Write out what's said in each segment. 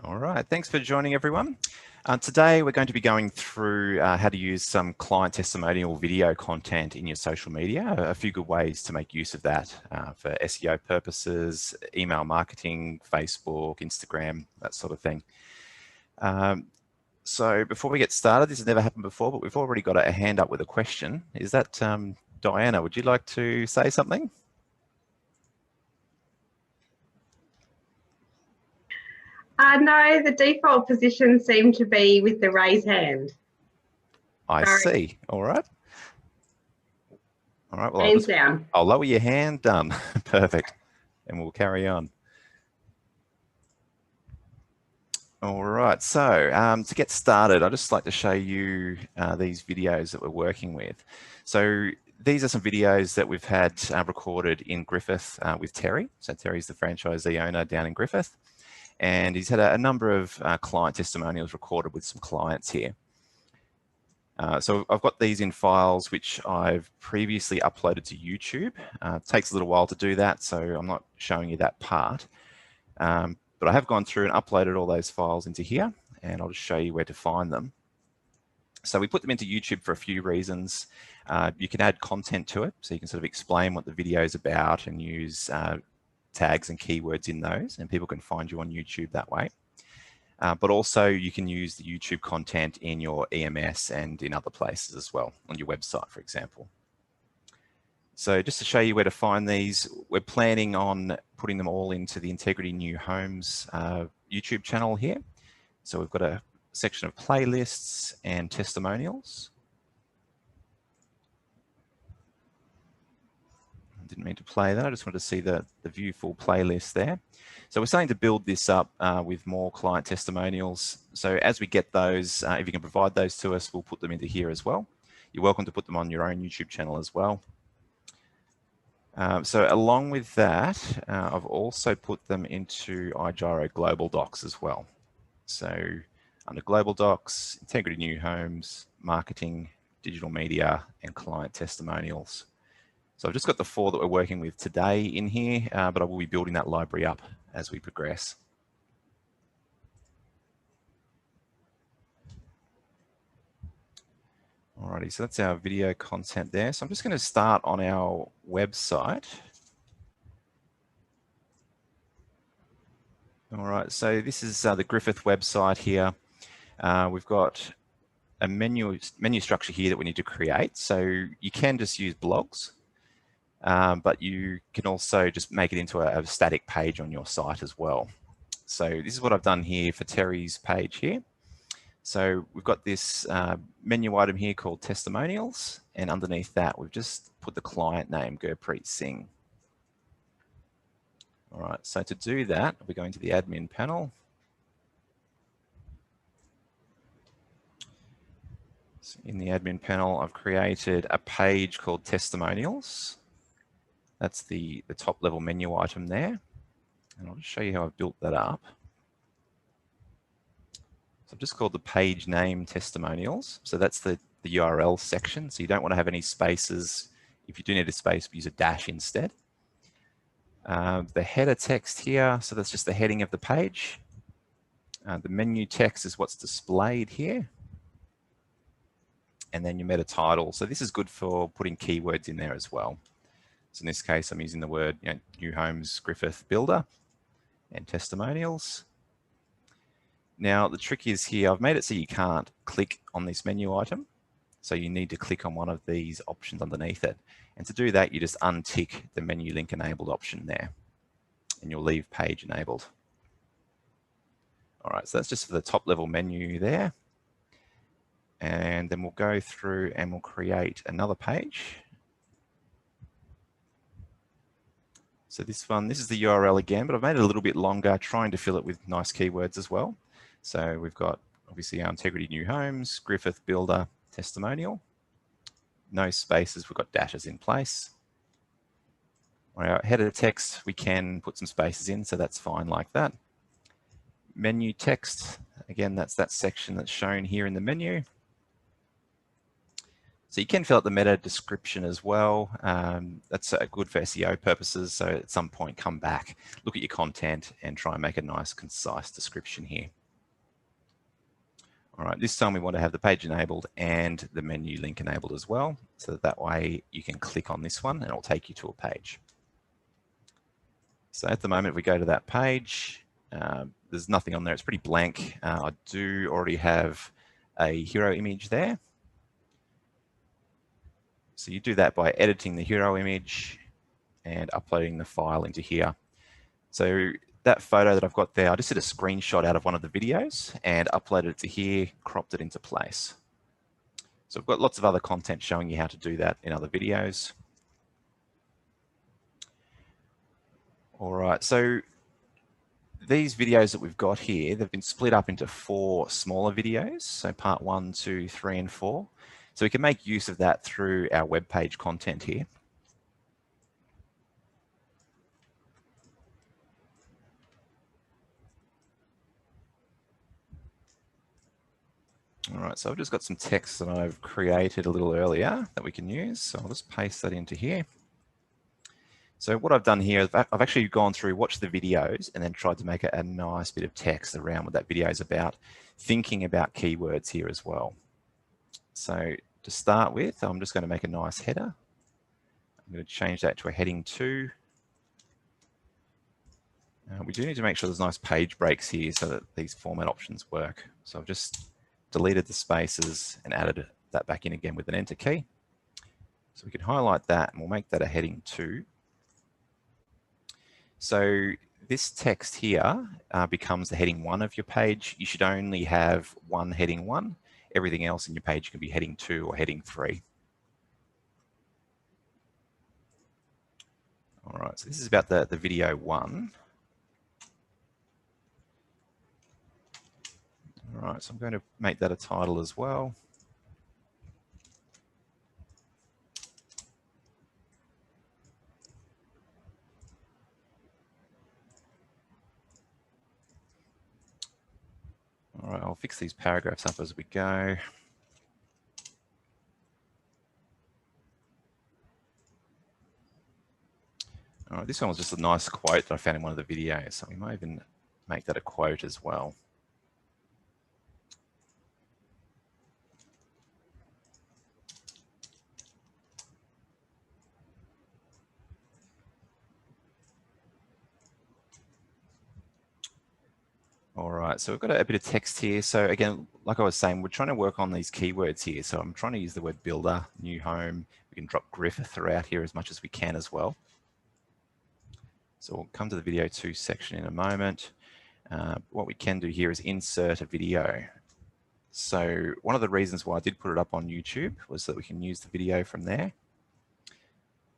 All right, thanks for joining everyone. Today we're going to be going through how to use some client testimonial video content in your social media, a few good ways to make use of that for SEO purposes, email marketing, Facebook, Instagram, that sort of thing. So before we get started, this has never happened before, but we've already got a hand up with a question. Is that Diana? Would you like to say something? No, the default position seemed to be with the raise hand. I see. All right. All right. Well, hands down. I'll lower your hand. Done. Perfect. And we'll carry on. All right. So to get started, I'd just like to show you these videos that we're working with. So these are some videos that we've had recorded in Griffith with Terry. So Terry's the franchisee owner down in Griffith. And he's had a number of client testimonials recorded with some clients here. So I've got these in files which I've previously uploaded to YouTube. It takes a little while to do that, so I'm not showing you that part. But I have gone through and uploaded all those files into here, and I'll just show you where to find them. So we put them into YouTube for a few reasons. You can add content to it, so you can sort of explain what the video is about and use tags and keywords in those, and people can find you on YouTube that way. But also you can use the YouTube content in your EMS and in other places as well, on your website, for example. So just to show you where to find these, we're planning on putting them all into the Integrity New Homes YouTube channel here. So we've got a section of playlists and testimonials. Didn't mean to play that. I just wanted to see the view full playlist there. So we're starting to build this up with more client testimonials. So as we get those, if you can provide those to us, we'll put them into here as well. You're welcome to put them on your own YouTube channel as well. So along with that, I've also put them into iGyro Global Docs as well. So under Global Docs, Integrity New Homes, Marketing, Digital Media, and Client Testimonials. So I've just got the 4 that we're working with today in here, but I will be building that library up as we progress. Alrighty, so that's our video content there. So I'm just going to start on our website. All right, so this is the Griffith website here. We've got a menu structure here that we need to create. So you can just use blogs. But you can also just make it into a static page on your site as well. So this is what I've done here for Terry's page here. So we've got this menu item here called Testimonials, and underneath that we've just put the client name, Gurpreet Singh. All right, so to do that, we're going to the admin panel. So in the admin panel, I've created a page called Testimonials. That's the top level menu item there. And I'll just show you how I've built that up. So I've just called the page name Testimonials. So that's the URL section. So you don't want to have any spaces. If you do need a space, use a dash instead. The header text here, so that's just the heading of the page. The menu text is what's displayed here. And then your meta title. So this is good for putting keywords in there as well. So in this case, I'm using the word New Homes Griffith Builder and Testimonials. Now, the trick is here, I've made it so you can't click on this menu item. So you need to click on one of these options underneath it. And to do that, you just untick the menu link enabled option there, and you'll leave page enabled. All right, so that's just for the top level menu there. And then we'll go through and we'll create another page. So this is the URL again, but I've made it a little bit longer, trying to fill it with nice keywords as well. So we've got obviously our Integrity New Homes, Griffith Builder, Testimonial. No spaces, we've got dashes in place. Our header text, we can put some spaces in, so that's fine like that. Menu text, again, that's that section that's shown here in the menu. So you can fill out the meta description as well. That's good for SEO purposes. So at some point, come back, look at your content and try and make a nice, concise description here. All right, this time we want to have the page enabled and the menu link enabled as well. So that way you can click on this one and it'll take you to a page. So at the moment, if we go to that page, there's nothing on there. It's pretty blank. I do already have a hero image there. So you do that by editing the hero image and uploading the file into here. So that photo that I've got there, I just did a screenshot out of one of the videos and uploaded it to here, cropped it into place. So I've got lots of other content showing you how to do that in other videos. All right, so these videos that we've got here, they've been split up into 4 smaller videos. So part 1, 2, 3, and 4. So we can make use of that through our web page content here. All right, so I've just got some text that I've created a little earlier that we can use. So I'll just paste that into here. So what I've done here is I've actually gone through, watched the videos, and then tried to make a nice bit of text around what that video is about, thinking about keywords here as well. So to start with, I'm just going to make a nice header. I'm going to change that to a heading 2. We do need to make sure there's nice page breaks here so that these format options work. So I've just deleted the spaces and added that back in again with an enter key. So we can highlight that and we'll make that a heading 2. So this text here becomes the heading 1 of your page. You should only have one heading 1. Everything else in your page can be heading 2 or heading 3. All right, so this is about the video 1. All right, so I'm going to make that a title as well. All right, I'll fix these paragraphs up as we go. All right, this one was just a nice quote that I found in one of the videos, so we might even make that a quote as well. All right, so we've got a bit of text here. So again, like I was saying, we're trying to work on these keywords here. So I'm trying to use the word builder, new home. We can drop GRIF throughout here as much as we can as well. So we'll come to the video 2 section in a moment. What we can do here is insert a video. So one of the reasons why I did put it up on YouTube was that we can use the video from there.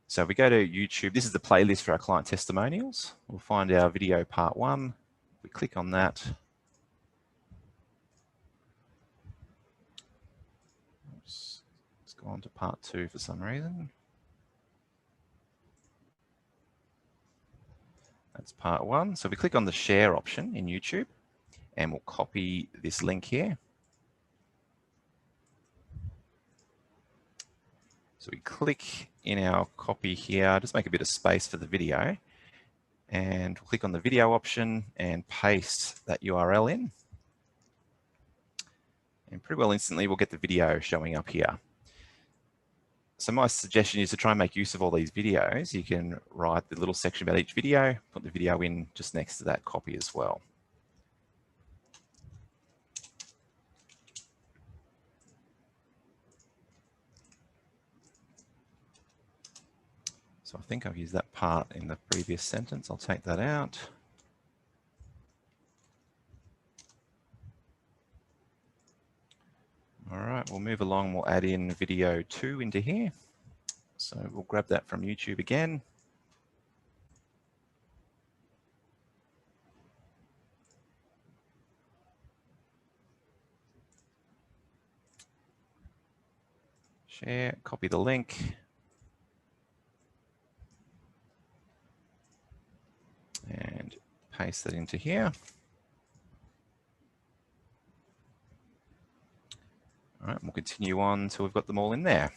So if we go to YouTube, this is the playlist for our client testimonials. We'll find our video part 1. We click on that. Oops, let's go on to part 2 for some reason. That's part 1. So we click on the share option in YouTube and we'll copy this link here. So we click in our copy here, just make a bit of space for the video, and we'll click on the video option and paste that URL in. And pretty well instantly we'll get the video showing up here. So my suggestion is to try and make use of all these videos. You can write the little section about each video, put the video in just next to that copy as well. So I think I've used that part in the previous sentence. I'll take that out. All right, we'll move along. We'll add in video 2 into here. So we'll grab that from YouTube again. Share, copy the link. And paste that into here. All right, we'll continue on until we've got them all in there.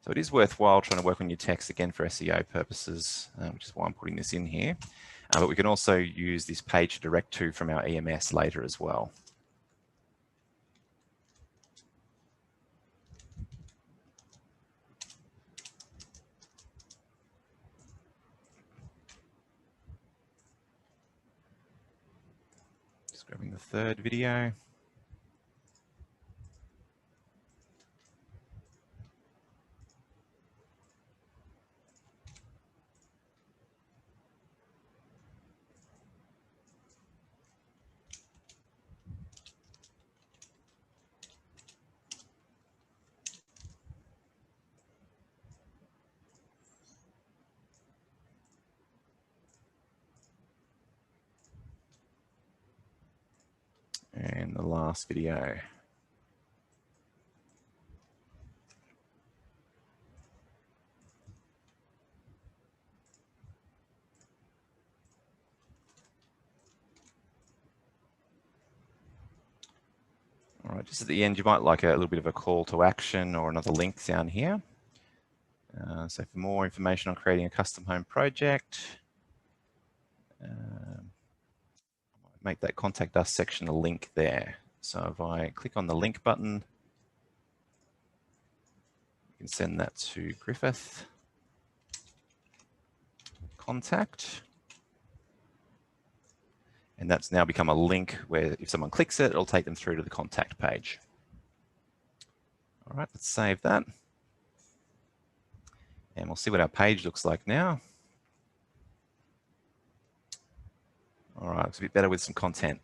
So it is worthwhile trying to work on your text again for SEO purposes, which is why I'm putting this in here. But we can also use this page to direct to from our EMS later as well. Just grabbing the third video. And the last video. All right, just at the end, you might like a little bit of a call to action or another link down here. So for more information on creating a custom home project, make that contact us section a link there. So if I click on the link button, you can send that to Griffith contact. And that's now become a link where if someone clicks it, it'll take them through to the contact page. All right, let's save that. And we'll see what our page looks like now. All right, looks a bit better with some content.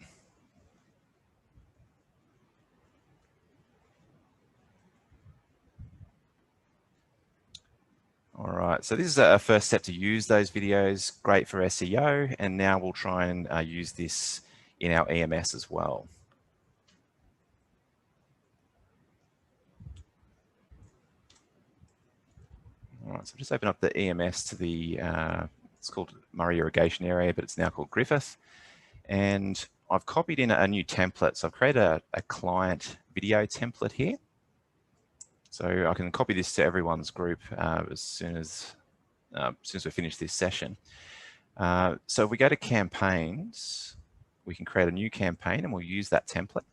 All right, so this is a first step to use those videos, great for SEO, and now we'll try and use this in our EMS as well. All right, so just open up the EMS to the, it's called Murray Irrigation Area, but it's now called Griffith. And I've copied in a new template. So I've created a client video template here. So I can copy this to everyone's group as soon as we finish this session. So if we go to campaigns, we can create a new campaign and we'll use that template.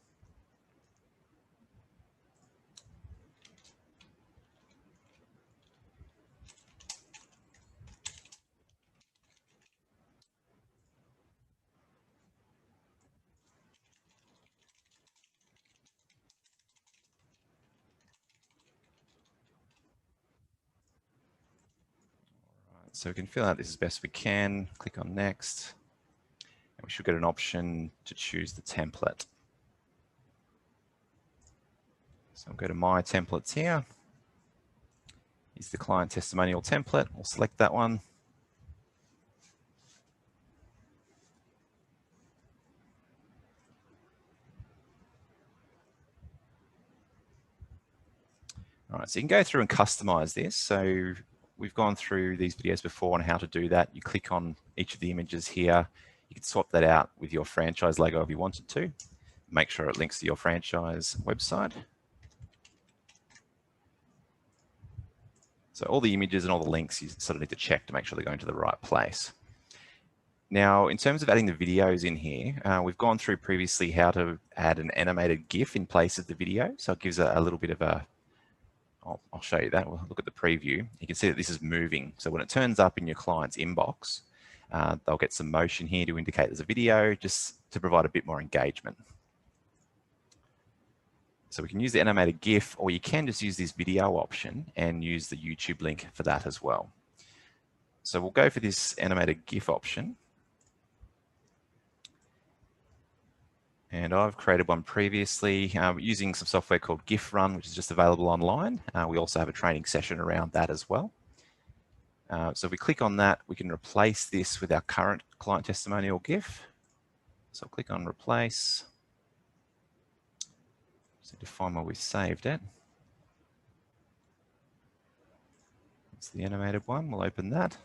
So we can fill out this as best we can, click on next, and we should get an option to choose the template. So I'll go to My Templates here. Here's the client testimonial template. We'll select that one. All right, so you can go through and customize this. So we've gone through these videos before on how to do that. You click on each of the images here. You can swap that out with your franchise logo if you wanted to. Make sure it links to your franchise website. So all the images and all the links you sort of need to check to make sure they're going to the right place. Now, in terms of adding the videos in here, we've gone through previously how to add an animated GIF in place of the video. So it gives a little bit of a, I'll show you that. We'll look at the preview. You can see that this is moving. So when it turns up in your client's inbox, they'll get some motion here to indicate there's a video, just to provide a bit more engagement. So we can use the animated GIF, or you can just use this video option and use the YouTube link for that as well. So we'll go for this animated GIF option. And I've created one previously using some software called GIF Run, which is just available online. We also have a training session around that as well. So if we click on that, we can replace this with our current client testimonial GIF. So I'll click on Replace. Just need to find where we saved it. It's the animated one. We'll open that.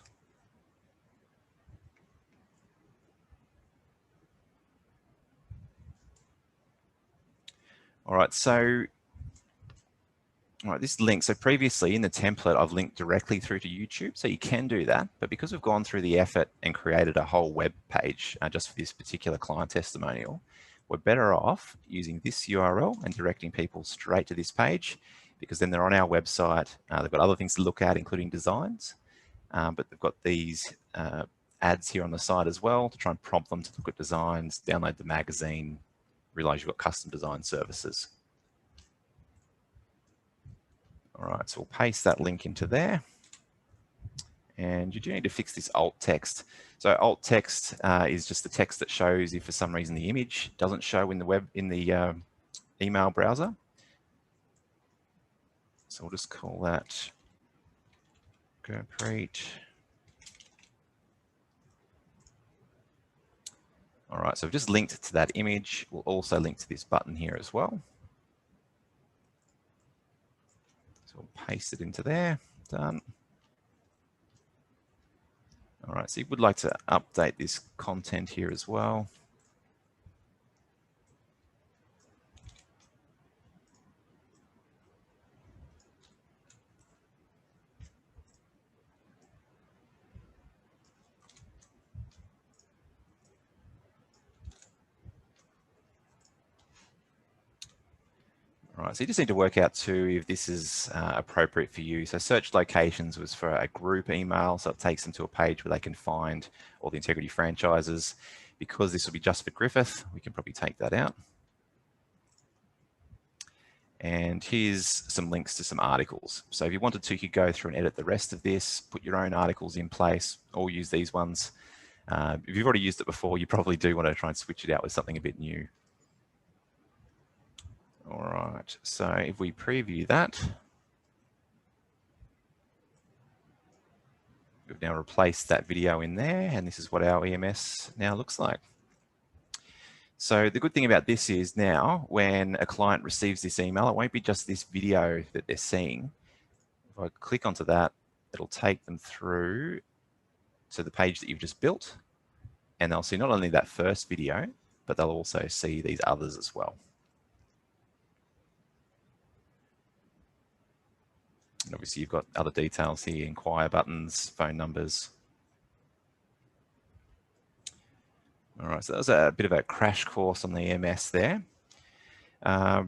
All right, so All right, this link, so previously in the template, I've linked directly through to YouTube, so you can do that. But because we've gone through the effort and created a whole web page just for this particular client testimonial, we're better off using this URL and directing people straight to this page, because then they're on our website. They've got other things to look at, including designs, but they've got these ads here on the side as well to try and prompt them to look at designs, download the magazine, realize you've got custom design services. All right, so we'll paste that link into there. And you do need to fix this alt text. So alt text is just the text that shows if for some reason the image doesn't show in the email browser. So we'll just call that Gurpreet. All right, so we've just linked to that image. We'll also link to this button here as well. So we'll paste it into there. Done. All right, so you would like to update this content here as well. All right, so you just need to work out too if this is appropriate for you. So search locations was for a group email, so it takes them to a page where they can find all the integrity franchises. Because this will be just for Griffith, we can probably take that out. And here's some links to some articles. So if you wanted to, you could go through and edit the rest of this, put your own articles in place, or use these ones. If you've already used it before, you probably do want to try and switch it out with something a bit new. All right, so if we preview that, we've now replaced that video in there, and this is what our EMS now looks like. So the good thing about this is now when a client receives this email, it won't be just this video that they're seeing. If I click onto that, it'll take them through to the page that you've just built, and they'll see not only that first video, but they'll also see these others as well. And obviously you've got other details here, inquire buttons, phone numbers. All right, so that was a bit of a crash course on the MS there. So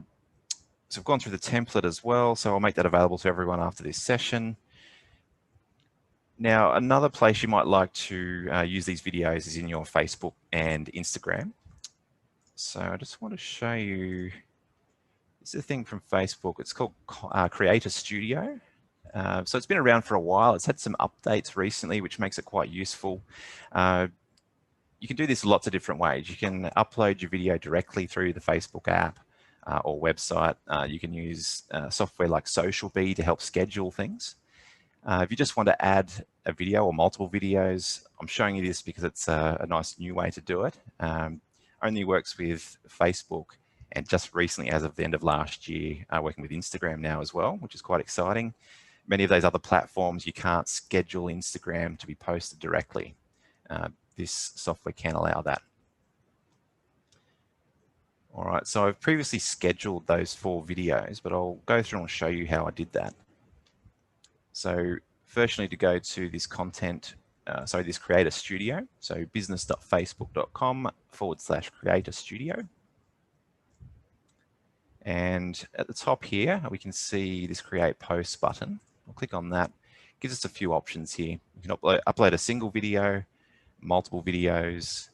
I've gone through the template as well, so I'll make that available to everyone after this session. Now, another place you might like to use these videos is in your Facebook and Instagram. So I just want to show you, this is a thing from Facebook. It's called Creator Studio. So it's been around for a while. It's had some updates recently, which makes it quite useful. You can do this lots of different ways. You can upload your video directly through the Facebook app or website. You can use software like SocialBee to help schedule things. If you just want to add a video or multiple videos, I'm showing you this because it's a nice new way to do it. Only works with Facebook, and just recently, as of the end of last year, working with Instagram now as well, which is quite exciting. Many of those other platforms, you can't schedule Instagram to be posted directly. This software can allow that. All right, so I've previously scheduled those 4 videos, but I'll go through and show you how I did that. So first you need to go to this content, this Creator Studio. So business.facebook.com/Creator Studio. And at the top here, we can see this Create Post button. I'll click on that. It gives us a few options here. You can upload a single video, multiple videos.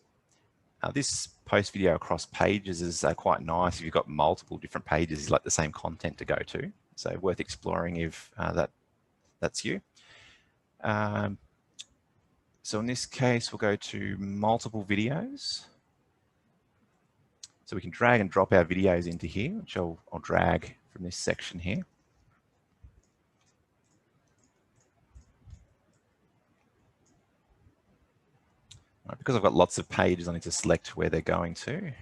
This post video across pages is quite nice if you've got multiple different pages you like the same content to go to. So worth exploring if that's you. So in this case, we'll go to multiple videos. So we can drag and drop our videos into here, which I'll drag from this section here. Right, because I've got lots of pages, I need to select where they're going to.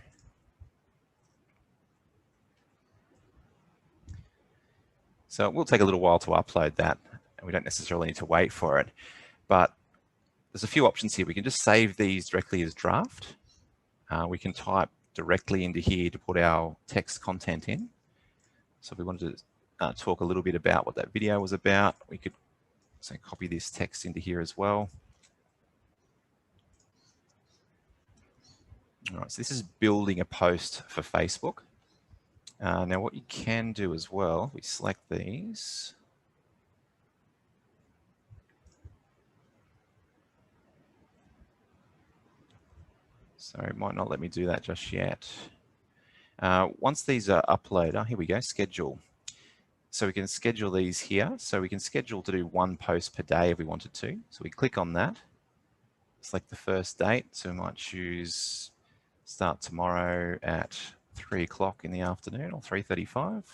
So it will take a little while to upload that, and we don't necessarily need to wait for it. But there's a few options here. We can just save these directly as draft. We can type directly into here to put our text content in. So if we wanted to talk a little bit about what that video was about. We could so copy this text into here as well. All right, so this is building a post for Facebook. Now what you can do as well, we select these. Sorry, it might not let me do that just yet. Once these are uploaded, here we go, schedule. So we can schedule these here. So we can schedule to do 1 post per day if we wanted to. So we click on that, select the first date. So we might choose start tomorrow at 3 o'clock in the afternoon or 3:35.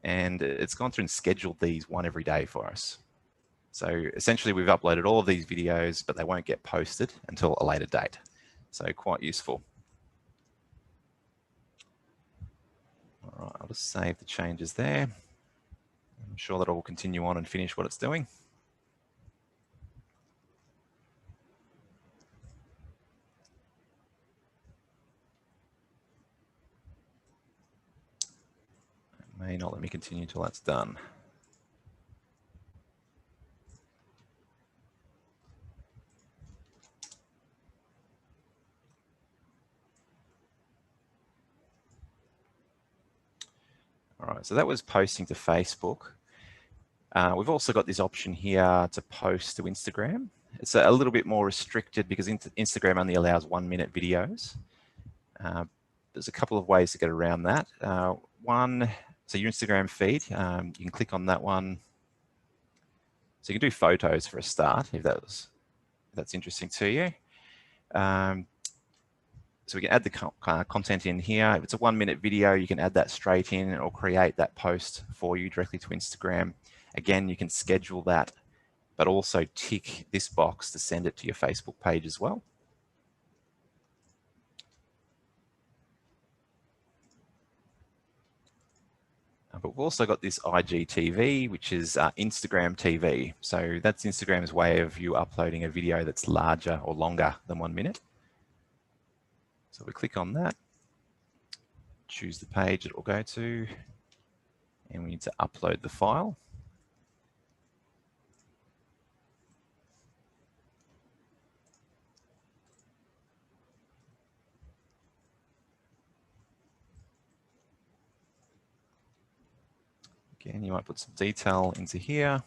And it's gone through and scheduled these one every day for us. So essentially we've uploaded all of these videos, but they won't get posted until a later date. So quite useful. All right, I'll just save the changes there. I'm sure that it will continue on and finish what it's doing. It may not let me continue until that's done. All right, so that was posting to Facebook. We've also got this option here to post to Instagram. It's a little bit more restricted because Instagram only allows 1-minute videos. There's a couple of ways to get around that. One, so your Instagram feed, you can click on that one. So you can do photos for a start, if that's interesting to you. So we can add the content in here. If it's a 1-minute video, you can add that straight in or create that post for you directly to Instagram. Again, you can schedule that, but also tick this box to send it to your Facebook page as well. But we've also got this IGTV, which is Instagram TV. So that's Instagram's way of you uploading a video that's larger or longer than 1 minute. So we click on that, choose the page it will go to, and we need to upload the file. Again, you might put some detail into here.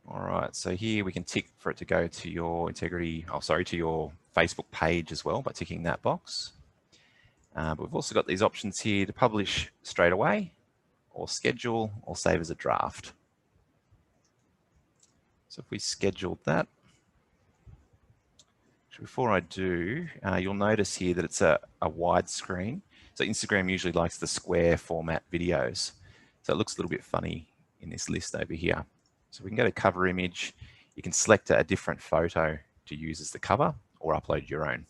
All right, so here we can tick for it to go to your to your Facebook page as well by ticking that box. But we've also got these options here to publish straight away, or schedule, or save as a draft. So if we scheduled that, before I do, you'll notice here that it's a wide screen. So Instagram usually likes the square format videos. So it looks a little bit funny in this list over here. So we can go to cover image. You can select a different photo to use as the cover or upload your own.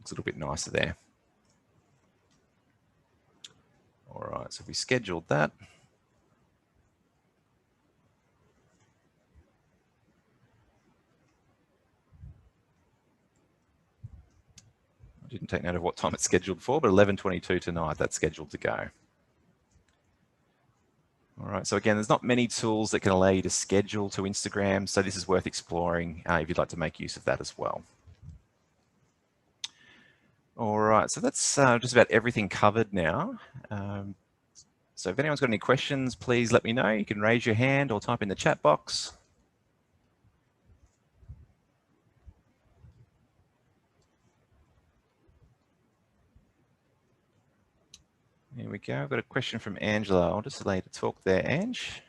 Looks a little bit nicer there. All right, so we scheduled that. I didn't take note of what time it's scheduled for, but 11:22 tonight, that's scheduled to go. All right, so again, there's not many tools that can allow you to schedule to Instagram, so this is worth exploring if you'd like to make use of that as well. All right, so that's just about everything covered now. So if anyone's got any questions, please let me know. You can raise your hand or type in the chat box. Here we go. I've got a question from Angela. I'll just allow you to talk there, Ange.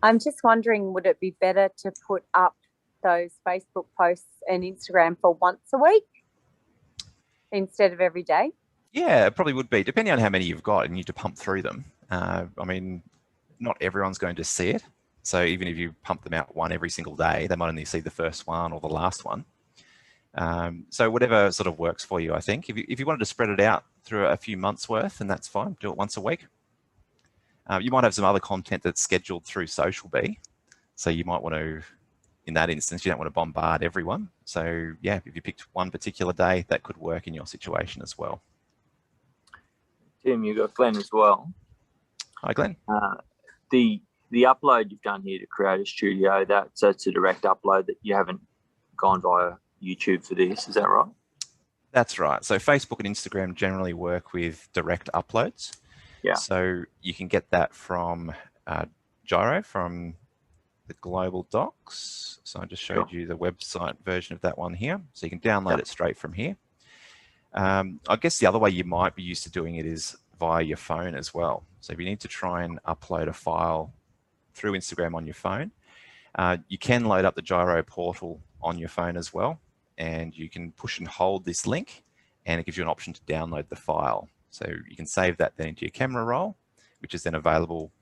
I'm just wondering, would it be better to put up those Facebook posts and Instagram for once a week instead of every day? Yeah, it probably would be, depending on how many you've got and you need to pump through them. I mean, not everyone's going to see it. So even if you pump them out one every single day, they might only see the first one or the last one. So whatever sort of works for you, I think. If you wanted to spread it out through a few months worth, then that's fine. Do it once a week. You might have some other content that's scheduled through Social Bee. So you might want to, in that instance, you don't want to bombard everyone. So yeah, if you picked one particular day, that could work in your situation as well. Tim, you've got Glenn as well. Hi, Glenn. The upload you've done here to Creator Studio, so it's a direct upload, that you haven't gone via YouTube for this, is that right? That's right. So Facebook and Instagram generally work with direct uploads. Yeah. So you can get that from Gyro, from the global docs. So I just showed you the website version of that one here. So you can download it straight from here. I guess the other way you might be used to doing it is via your phone as well. So if you need to try and upload a file through Instagram on your phone, you can load up the Gyro portal on your phone as well. And you can push and hold this link, and it gives you an option to download the file. So you can save that then into your camera roll, which is then available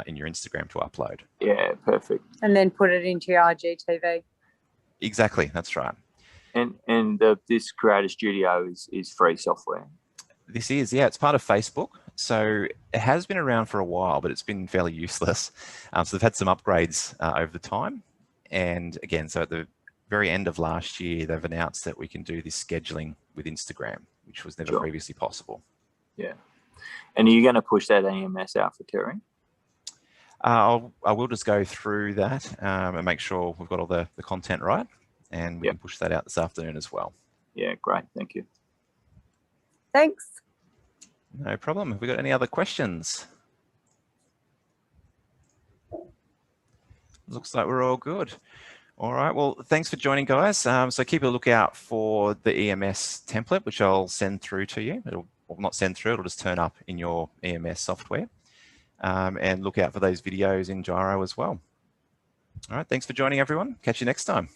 in your Instagram to upload. Yeah, perfect. And then put it into your IGTV. Exactly, that's right. And this Creator Studio is free software. This is, yeah, it's part of Facebook. So it has been around for a while, but it's been fairly useless. So they've had some upgrades over the time. And again, so at the very end of last year, they've announced that we can do this scheduling with Instagram, which was never previously possible. Yeah. And are you going to push that EMS out for Terry? I will just go through that and make sure we've got all the content right, and we can push that out this afternoon as well. Yeah, great. Thank you. Thanks. No problem. Have we got any other questions? Looks like we're all good. All right, well, thanks for joining, guys. So keep a lookout for the EMS template, which I'll send through to you. It'll not send through, it'll just turn up in your EMS software. And look out for those videos in Gyro as well. All right, thanks for joining, everyone. Catch you next time.